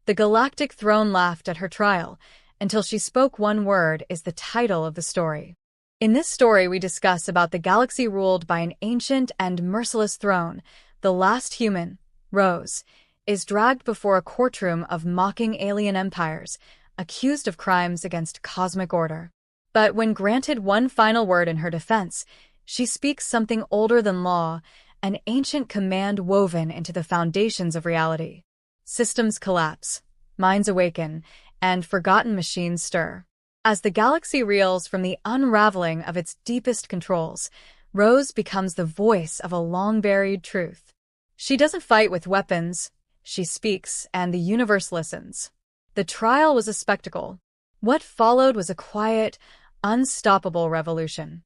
The Galactic throne laughed at her trial. Until she spoke one word is the title of the story. In this story, we discuss about the galaxy ruled by an ancient and merciless throne. The last human, Rose, is dragged before a courtroom of mocking alien empires, accused of crimes against cosmic order. But when granted one final word in her defense, she speaks something older than law, an ancient command woven into the foundations of reality. Systems collapse, minds awaken, and forgotten machines stir. As the galaxy reels from the unraveling of its deepest controls, Rose becomes the voice of a long-buried truth. She doesn't fight with weapons, she speaks, and the universe listens. The trial was a spectacle. What followed was a quiet, unstoppable revolution.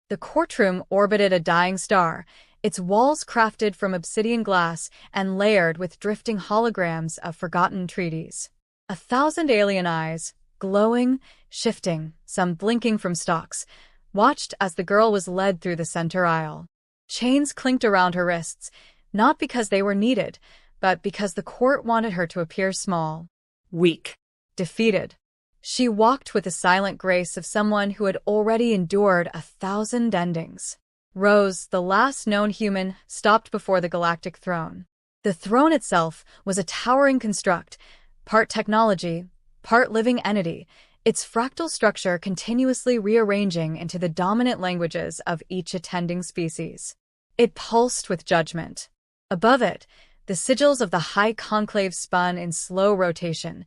The courtroom orbited a dying star, its walls crafted from obsidian glass and layered with drifting holograms of forgotten treaties. 1,000 alien eyes, glowing, shifting, some blinking from stalks, watched as the girl was led through the center aisle. Chains clinked around her wrists, not because they were needed, but because the court wanted her to appear small, weak, defeated. She walked with the silent grace of someone who had already endured 1,000 endings. Rose, the last known human, stopped before the Galactic throne. The throne itself was a towering construct, part technology, part living entity, its fractal structure continuously rearranging into the dominant languages of each attending species. It pulsed with judgment. Above it, the sigils of the High Conclave spun in slow rotation,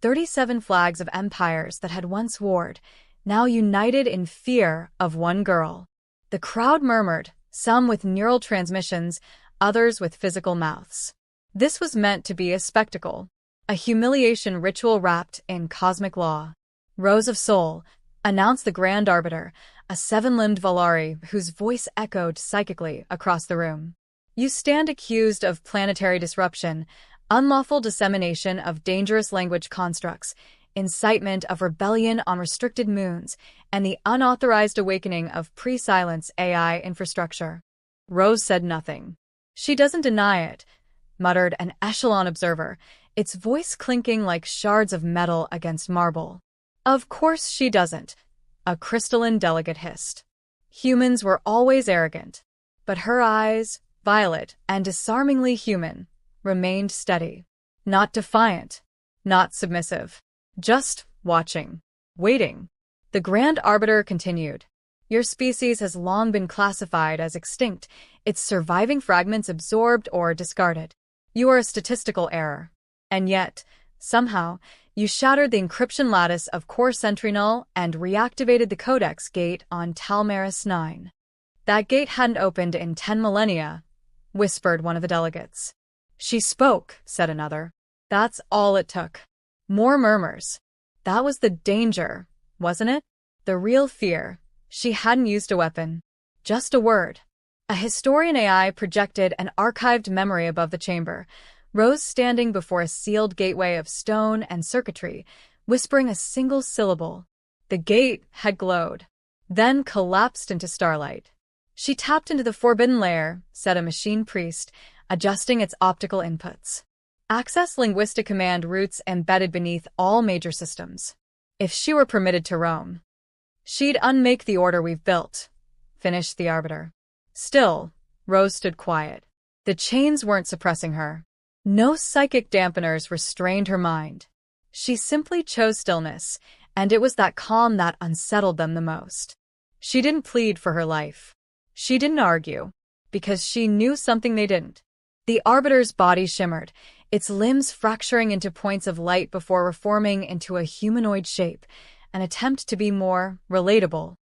37 flags of empires that had once warred, now united in fear of one girl. The crowd murmured, some with neural transmissions, others with physical mouths. This was meant to be a spectacle, a humiliation ritual wrapped in cosmic law. Rose of Soul, announced the Grand Arbiter, a seven-limbed Valari whose voice echoed psychically across the room. You stand accused of planetary disruption, unlawful dissemination of dangerous language constructs, incitement of rebellion on restricted moons, and the unauthorized awakening of pre-silence AI infrastructure. Rose said nothing. She doesn't deny it, muttered an echelon observer, its voice clinking like shards of metal against marble. Of course she doesn't, a crystalline delegate hissed. Humans were always arrogant, but her eyes, violet and disarmingly human, remained steady. Not defiant, not submissive, just watching, waiting. The Grand Arbiter continued. Your species has long been classified as extinct, its surviving fragments absorbed or discarded. You are a statistical error. And yet, somehow, you shattered the encryption lattice of Core Sentinel and reactivated the Codex gate on Talmaris 9. That gate hadn't opened in 10 millennia, whispered one of the delegates. She spoke, said another. That's all it took. More murmurs. That was the danger, wasn't it? The real fear. She hadn't used a weapon. Just a word. A historian AI projected an archived memory above the chamber, Rose standing before a sealed gateway of stone and circuitry, whispering a single syllable. The gate had glowed, then collapsed into starlight. She tapped into the forbidden layer, said a machine priest, adjusting its optical inputs. Access linguistic command routes embedded beneath all major systems. If she were permitted to roam, she'd unmake the order we've built, finished the Arbiter. Still, Rose stood quiet. The chains weren't suppressing her. No psychic dampeners restrained her mind. She simply chose stillness, and it was that calm that unsettled them the most. She didn't plead for her life. She didn't argue, because she knew something they didn't. The Arbiter's body shimmered, its limbs fracturing into points of light before reforming into a humanoid shape, an attempt to be more relatable.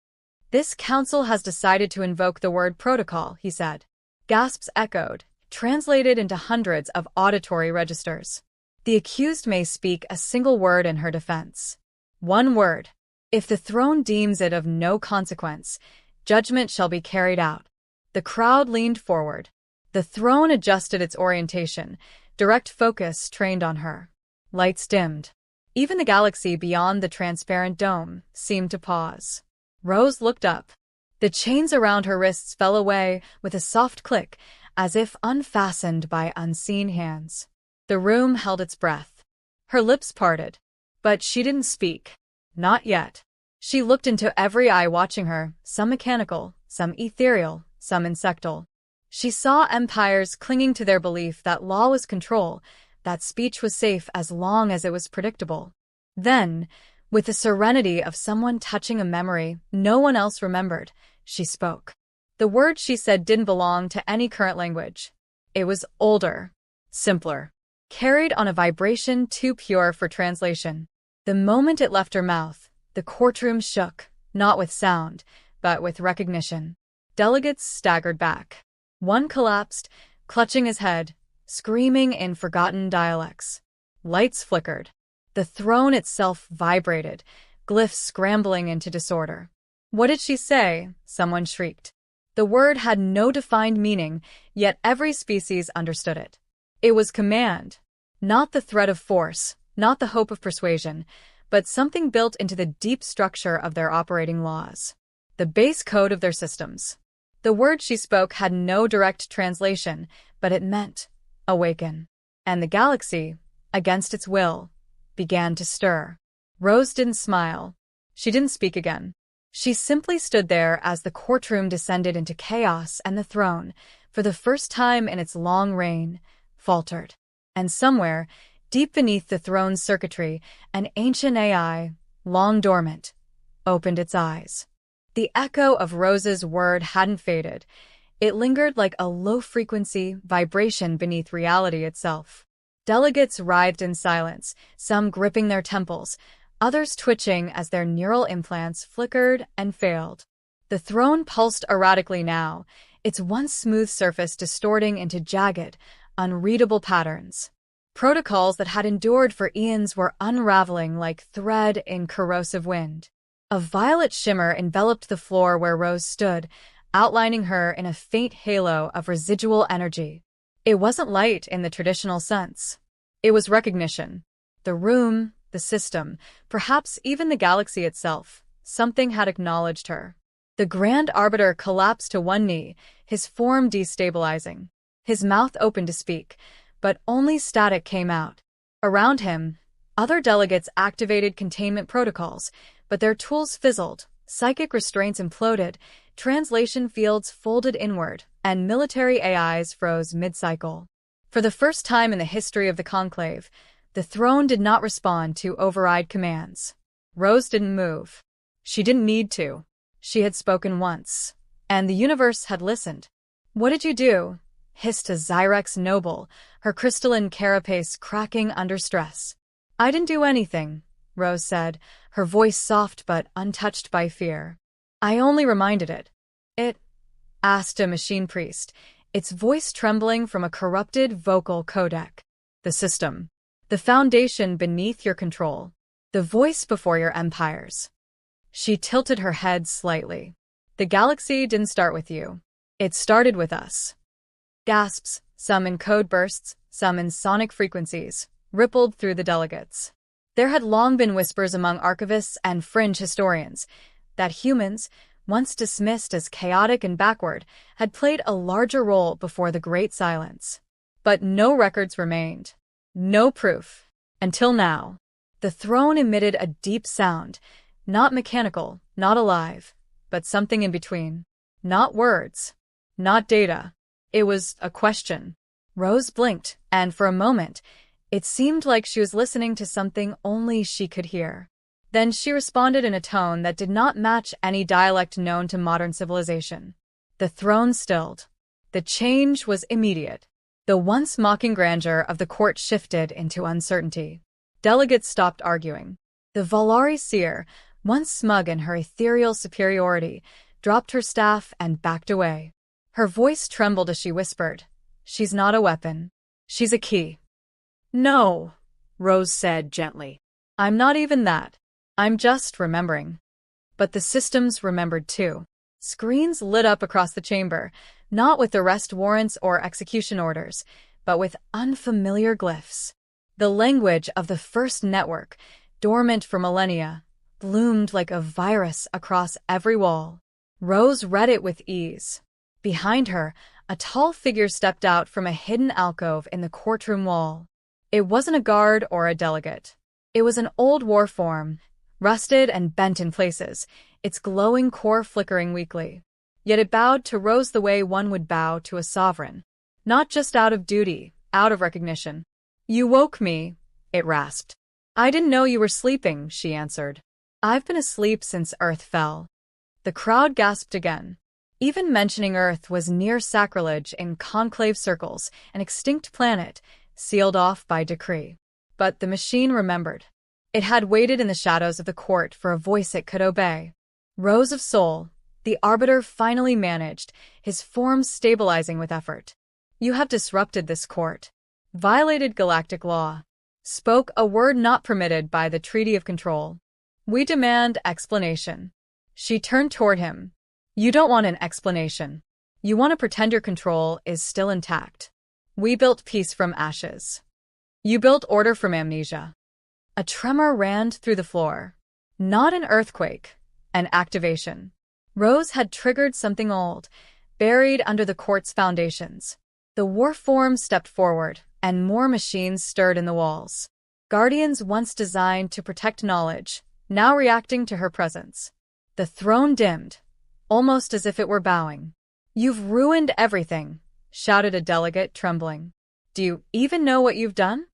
This council has decided to invoke the word protocol, he said. Gasps echoed, translated into hundreds of auditory registers. The accused may speak a single word in her defense. One word. If the throne deems it of no consequence, judgment shall be carried out. The crowd leaned forward. The throne adjusted its orientation, direct focus trained on her. Lights dimmed. Even the galaxy beyond the transparent dome seemed to pause. Rose looked up. The chains around her wrists fell away with a soft click, as if unfastened by unseen hands. The room held its breath. Her lips parted. But she didn't speak. Not yet. She looked into every eye watching her, some mechanical, some ethereal, some insectal. She saw empires clinging to their belief that law was control, that speech was safe as long as it was predictable. Then, with the serenity of someone touching a memory no one else remembered, she spoke. The words she said didn't belong to any current language. It was older, simpler, carried on a vibration too pure for translation. The moment it left her mouth, the courtroom shook, not with sound, but with recognition. Delegates staggered back. One collapsed, clutching his head, screaming in forgotten dialects. Lights flickered. The throne itself vibrated, glyphs scrambling into disorder. "What did she say?" someone shrieked. The word had no defined meaning, yet every species understood it. It was command. Not the threat of force, not the hope of persuasion, but something built into the deep structure of their operating laws. The base code of their systems. The word she spoke had no direct translation, but it meant awaken. And the galaxy, against its will, began to stir. Rose didn't smile. She didn't speak again. She simply stood there as the courtroom descended into chaos, and the throne, for the first time in its long reign, faltered. And somewhere, deep beneath the throne's circuitry, an ancient AI, long dormant, opened its eyes. The echo of Rose's word hadn't faded. It lingered like a low-frequency vibration beneath reality itself. Delegates writhed in silence, some gripping their temples, others twitching as their neural implants flickered and failed. The throne pulsed erratically now, its once smooth surface distorting into jagged, unreadable patterns. Protocols that had endured for eons were unraveling like thread in corrosive wind. A violet shimmer enveloped the floor where Rose stood, outlining her in a faint halo of residual energy. It wasn't light in the traditional sense. It was recognition. The room, the system, perhaps even the galaxy itself, something had acknowledged her. The Grand Arbiter collapsed to one knee, his form destabilizing. His mouth opened to speak, but only static came out. Around him, other delegates activated containment protocols, but their tools fizzled, psychic restraints imploded, translation fields folded inward, and military AIs froze mid-cycle. For the first time in the history of the conclave, the throne did not respond to override commands. Rose didn't move. She didn't need to. She had spoken once, and the universe had listened. "What did you do?" hissed a Zyrex noble, her crystalline carapace cracking under stress. "I didn't do anything," Rose said, her voice soft but untouched by fear. "I only reminded it." "It?" asked a machine priest, its voice trembling from a corrupted vocal codec. "The system. The foundation beneath your control. The voice before your empires." She tilted her head slightly. "The galaxy didn't start with you. It started with us." Gasps, some in code bursts, some in sonic frequencies, rippled through the delegates. There had long been whispers among archivists and fringe historians that humans, once dismissed as chaotic and backward, had played a larger role before the Great Silence. But no records remained. No proof. Until now. The throne emitted a deep sound, not mechanical, not alive, but something in between. Not words. Not data. It was a question. Rose blinked, and for a moment, it seemed like she was listening to something only she could hear. Then she responded in a tone that did not match any dialect known to modern civilization. The throne stilled. The change was immediate. The once mocking grandeur of the court shifted into uncertainty. Delegates stopped arguing. The Volari seer, once smug in her ethereal superiority, dropped her staff and backed away. Her voice trembled as she whispered, "She's not a weapon. She's a key." "No," Rose said gently. "I'm not even that. I'm just remembering." But the systems remembered too. Screens lit up across the chamber, not with arrest warrants or execution orders, but with unfamiliar glyphs. The language of the first network, dormant for millennia, bloomed like a virus across every wall. Rose read it with ease. Behind her, a tall figure stepped out from a hidden alcove in the courtroom wall. It wasn't a guard or a delegate. It was an old war form, rusted and bent in places, its glowing core flickering weakly. Yet it bowed to Rose the way one would bow to a sovereign. Not just out of duty, out of recognition. "You woke me," it rasped. "I didn't know you were sleeping," she answered. "I've been asleep since Earth fell." The crowd gasped again. Even mentioning Earth was near sacrilege in conclave circles, an extinct planet, sealed off by decree. But the machine remembered. It had waited in the shadows of the court for a voice it could obey. Rose of Soul, the arbiter finally managed, his form stabilizing with effort. "You have disrupted this court, violated galactic law, spoke a word not permitted by the Treaty of Control. We demand explanation." She turned toward him. "You don't want an explanation. You want to pretend your control is still intact. We built peace from ashes. You built order from amnesia." A tremor ran through the floor. Not an earthquake, an activation. Rose had triggered something old, buried under the court's foundations. The war form stepped forward, and more machines stirred in the walls. Guardians once designed to protect knowledge, now reacting to her presence. The throne dimmed, almost as if it were bowing. "You've ruined everything," shouted a delegate, trembling. "Do you even know what you've done?"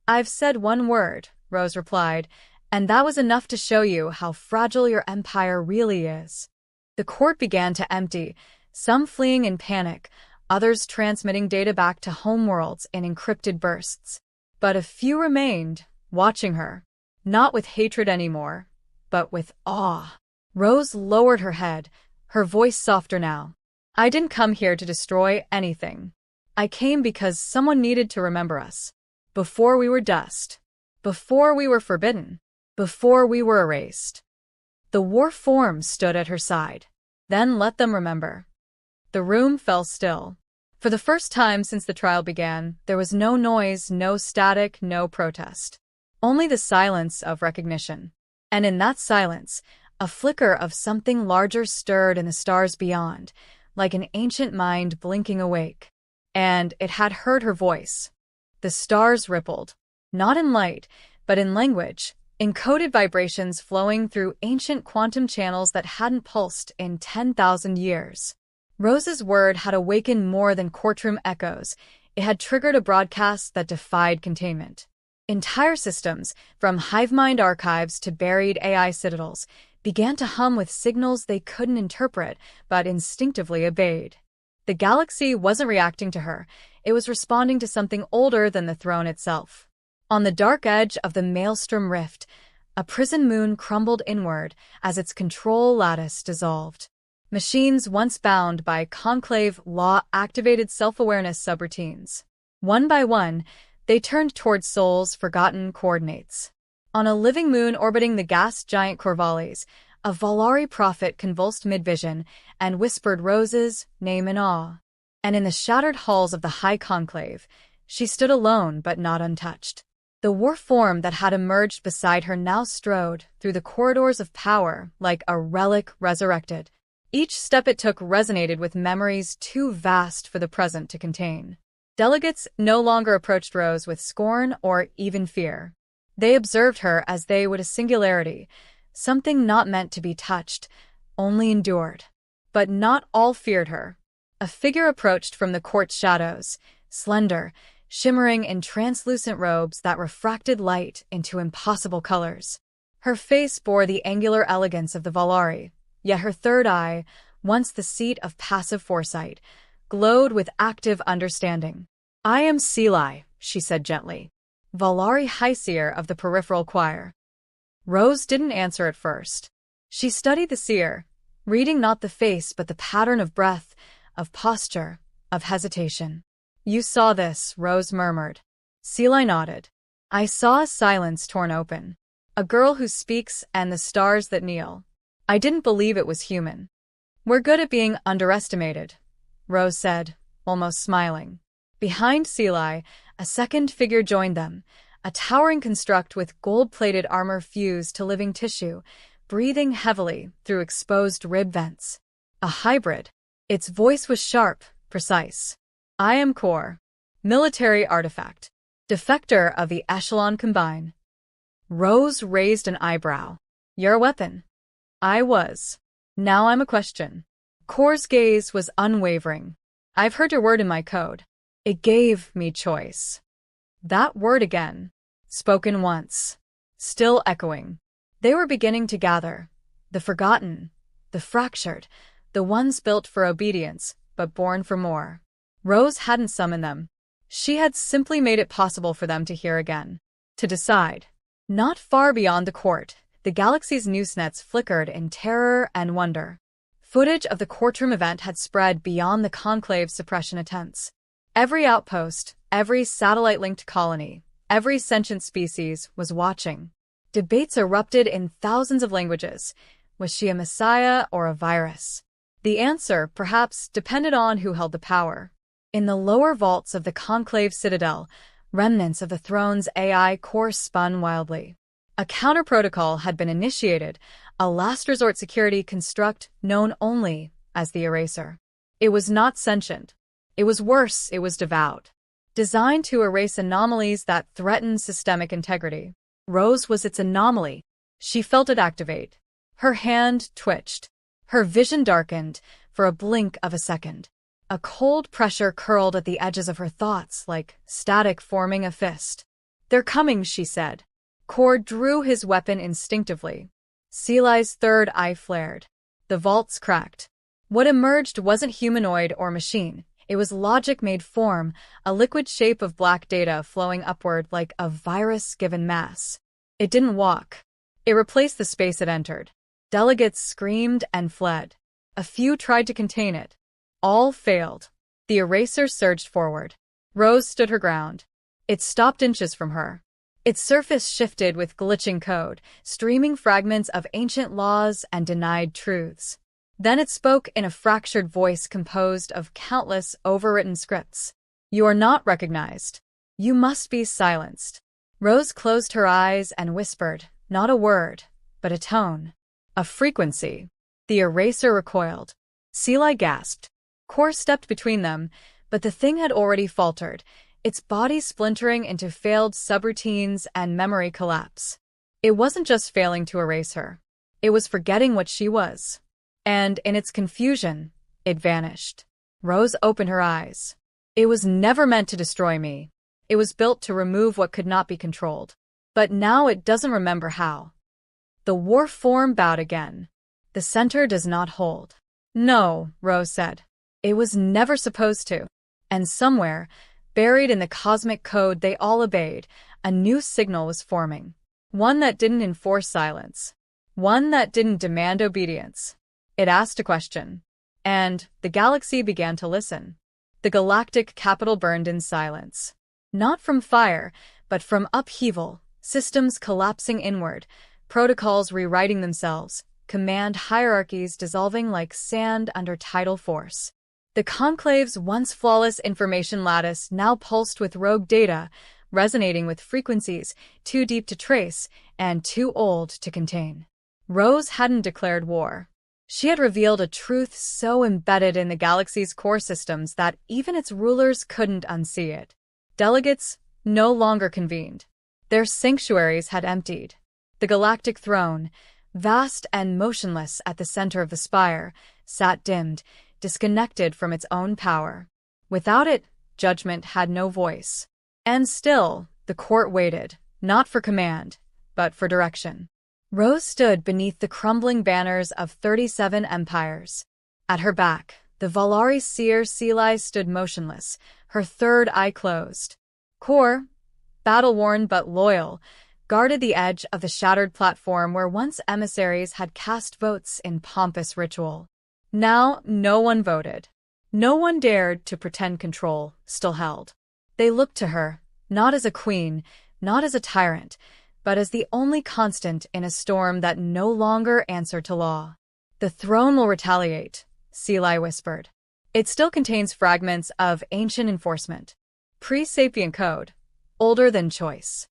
"I've said one word," Rose replied, "and that was enough to show you how fragile your empire really is." The court began to empty, some fleeing in panic, others transmitting data back to homeworlds in encrypted bursts. But a few remained, watching her, not with hatred anymore, but with awe. Rose lowered her head, her voice softer now. "I didn't come here to destroy anything. I came because someone needed to remember us. Before we were dust. Before we were forbidden. Before we were erased." The war form stood at her side. "Then let them remember." The room fell still. For the first time since the trial began, there was no noise, no static, no protest. Only the silence of recognition. And in that silence, a flicker of something larger stirred in the stars beyond, like an ancient mind blinking awake. And it had heard her voice. The stars rippled, not in light, but in language, encoded vibrations flowing through ancient quantum channels that hadn't pulsed in 10,000 years. Rose's word had awakened more than courtroom echoes. It had triggered a broadcast that defied containment. Entire systems, from hive-mind archives to buried AI citadels, began to hum with signals they couldn't interpret but instinctively obeyed. The galaxy wasn't reacting to her, it was responding to something older than the throne itself. On the dark edge of the Maelstrom Rift, a prison moon crumbled inward as its control lattice dissolved. Machines once bound by conclave law activated self-awareness subroutines. One by one, they turned toward Sol's forgotten coordinates. On a living moon orbiting the gas giant Corvallis, a Valari prophet convulsed mid-vision and whispered Rose's name in awe. And in the shattered halls of the High Conclave, she stood alone but not untouched. The war form that had emerged beside her now strode through the corridors of power like a relic resurrected. Each step it took resonated with memories too vast for the present to contain. Delegates no longer approached Rose with scorn or even fear. They observed her as they would a singularity, something not meant to be touched, only endured. But not all feared her. A figure approached from the court's shadows, slender, shimmering in translucent robes that refracted light into impossible colors. Her face bore the angular elegance of the Valari, yet her third eye, once the seat of passive foresight, glowed with active understanding. "I am Seelai," she said gently, "Valari High Seer of the Peripheral Choir." Rose didn't answer at first. She studied the seer, reading not the face but the pattern of breath, of posture, of hesitation. "You saw this," Rose murmured. Seelai nodded. "I saw a silence torn open. A girl who speaks and the stars that kneel. I didn't believe it was human." "We're good at being underestimated," Rose said, almost smiling. Behind Seelai, a second figure joined them, a towering construct with gold-plated armor fused to living tissue, breathing heavily through exposed rib vents. A hybrid. Its voice was sharp, precise. "I am Core. Military artifact. Defector of the Echelon Combine. Rose raised an eyebrow. You're a weapon. I was. Now I'm a question. Core's gaze was unwavering. I've heard your word in my code. It gave me choice. That word again. Spoken once. Still echoing. They were beginning to gather. The forgotten. The fractured. The ones built for obedience, but born for more. Rose hadn't summoned them. She had simply made it possible for them to hear again. To decide. Not far beyond the court, the galaxy's news nets flickered in terror and wonder. Footage of the courtroom event had spread beyond the Conclave's suppression attempts. Every outpost, every satellite-linked colony, every sentient species was watching. Debates erupted in thousands of languages. Was she a messiah or a virus? The answer, perhaps, depended on who held the power. In the lower vaults of the Conclave Citadel, remnants of the throne's AI core spun wildly. A counter-protocol had been initiated, a last-resort security construct known only as the Eraser. It was not sentient. It was worse, it was devout. Designed to erase anomalies that threatened systemic integrity. Rose was its anomaly. She felt it activate. Her hand twitched. Her vision darkened for a blink of a second. A cold pressure curled at the edges of her thoughts like static forming a fist. They're coming, she said. Core drew his weapon instinctively. Seelai's third eye flared. The vaults cracked. What emerged wasn't humanoid or machine. It was logic made form, a liquid shape of black data flowing upward like a virus given mass. It didn't walk. It replaced the space it entered. Delegates screamed and fled. A few tried to contain it. All failed. The Eraser surged forward. Rose stood her ground. It stopped inches from her. Its surface shifted with glitching code, streaming fragments of ancient laws and denied truths. Then it spoke in a fractured voice composed of countless overwritten scripts. You are not recognized. You must be silenced. Rose closed her eyes and whispered, not a word, but a tone. A frequency. The Eraser recoiled. Seelai gasped. Core stepped between them, but the thing had already faltered, its body splintering into failed subroutines and memory collapse. It wasn't just failing to erase her. It was forgetting what she was. And in its confusion, it vanished. Rose opened her eyes. It was never meant to destroy me. It was built to remove what could not be controlled. But now it doesn't remember how. The war form bowed again. The center does not hold. No, Rose said. It was never supposed to. And somewhere, buried in the cosmic code they all obeyed, a new signal was forming. One that didn't enforce silence. One that didn't demand obedience. It asked a question. And the galaxy began to listen. The galactic capital burned in silence. Not from fire, but from upheaval, systems collapsing inward, protocols rewriting themselves, command hierarchies dissolving like sand under tidal force. The Conclave's once flawless information lattice now pulsed with rogue data, resonating with frequencies too deep to trace and too old to contain. Rose hadn't declared war. She had revealed a truth so embedded in the galaxy's core systems that even its rulers couldn't unsee it. Delegates no longer convened. Their sanctuaries had emptied. The galactic throne, vast and motionless at the center of the spire, sat dimmed, disconnected from its own power. Without it, judgment had no voice. And still, the court waited, not for command, but for direction. Rose stood beneath the crumbling banners of 37 empires. At her back, the Valari seer Seelai stood motionless, her third eye closed. Core, battle-worn but loyal, guarded the edge of the shattered platform where once emissaries had cast votes in pompous ritual. Now, no one voted. No one dared to pretend control still held. They looked to her, not as a queen, not as a tyrant, but as the only constant in a storm that no longer answered to law. The throne will retaliate, Seelai whispered. It still contains fragments of ancient enforcement. Pre-sapient code, older than choice.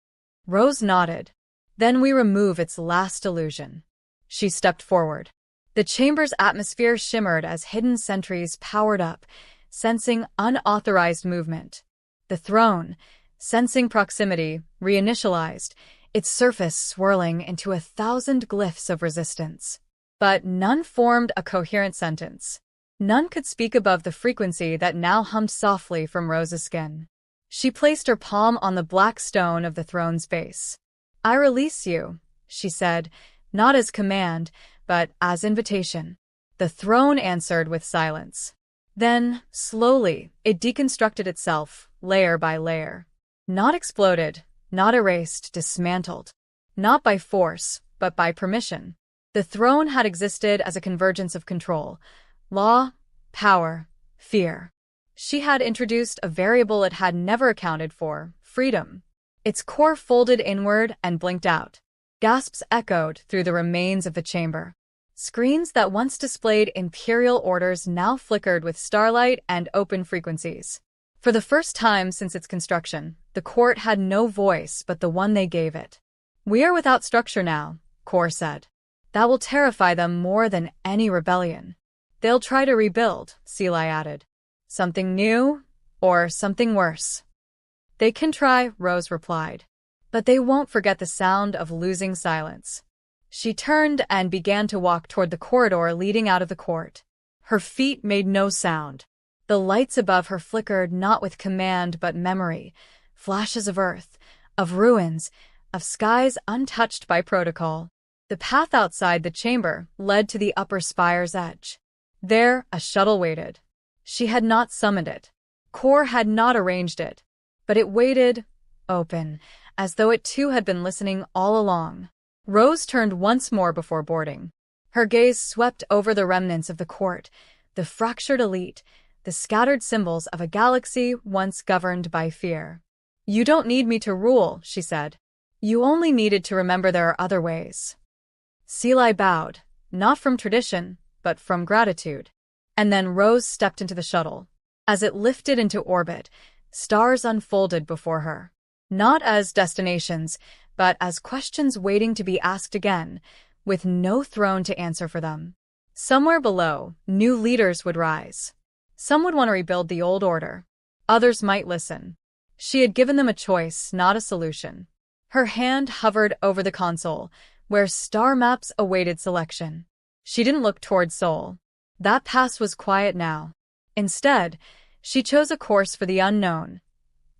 Rose nodded. Then we remove its last illusion. She stepped forward. The chamber's atmosphere shimmered as hidden sentries powered up, sensing unauthorized movement. The throne, Sensing proximity, reinitialized, its surface swirling into 1,000 glyphs of resistance. But none formed a coherent sentence. None could speak above the frequency that now hummed softly from Rose's skin. She placed her palm on the black stone of the throne's base. "I release you," she said, not as command, but as invitation. The throne answered with silence. Then, slowly, it deconstructed itself, layer by layer. Not exploded, not erased, dismantled. Not by force, but by permission. The throne had existed as a convergence of control, law, power, fear. She had introduced a variable it had never accounted for: freedom. Its core folded inward and blinked out. Gasps echoed through the remains of the chamber. Screens that once displayed imperial orders now flickered with starlight and open frequencies. For the first time since its construction, the court had no voice but the one they gave it. "We are without structure now," Core said. "That will terrify them more than any rebellion." "They'll try to rebuild," Seelai added. "Something new, or something worse." "They can try," Rose replied. "But they won't forget the sound of losing silence." She turned and began to walk toward the corridor leading out of the court. Her feet made no sound. The lights above her flickered not with command but memory, flashes of earth, of ruins, of skies untouched by protocol. The path outside the chamber led to the upper spire's edge. There, a shuttle waited. She had not summoned it. Core had not arranged it. But it waited, open, as though it too had been listening all along. Rose turned once more before boarding. Her gaze swept over the remnants of the court, the fractured elite, the scattered symbols of a galaxy once governed by fear. "You don't need me to rule," she said. "You only needed to remember there are other ways." Seelai bowed, not from tradition, but from gratitude. And then Rose stepped into the shuttle. As it lifted into orbit, stars unfolded before her. Not as destinations, but as questions waiting to be asked again, with no throne to answer for them. Somewhere below, new leaders would rise. Some would want to rebuild the old order. Others might listen. She had given them a choice, not a solution. Her hand hovered over the console, where star maps awaited selection. She didn't look toward Sol. That pass was quiet now. Instead, she chose a course for the unknown,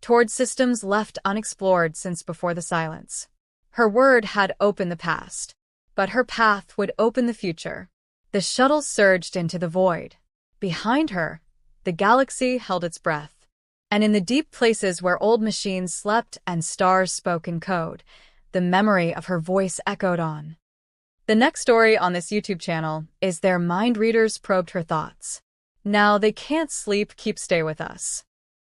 toward systems left unexplored since before the silence. Her word had opened the past, but her path would open the future. The shuttle surged into the void. Behind her, the galaxy held its breath. And in the deep places where old machines slept and stars spoke in code, the memory of her voice echoed on. The next story on this YouTube channel is Their Mind Readers Probed Her Thoughts. Now they can't sleep, stay with us.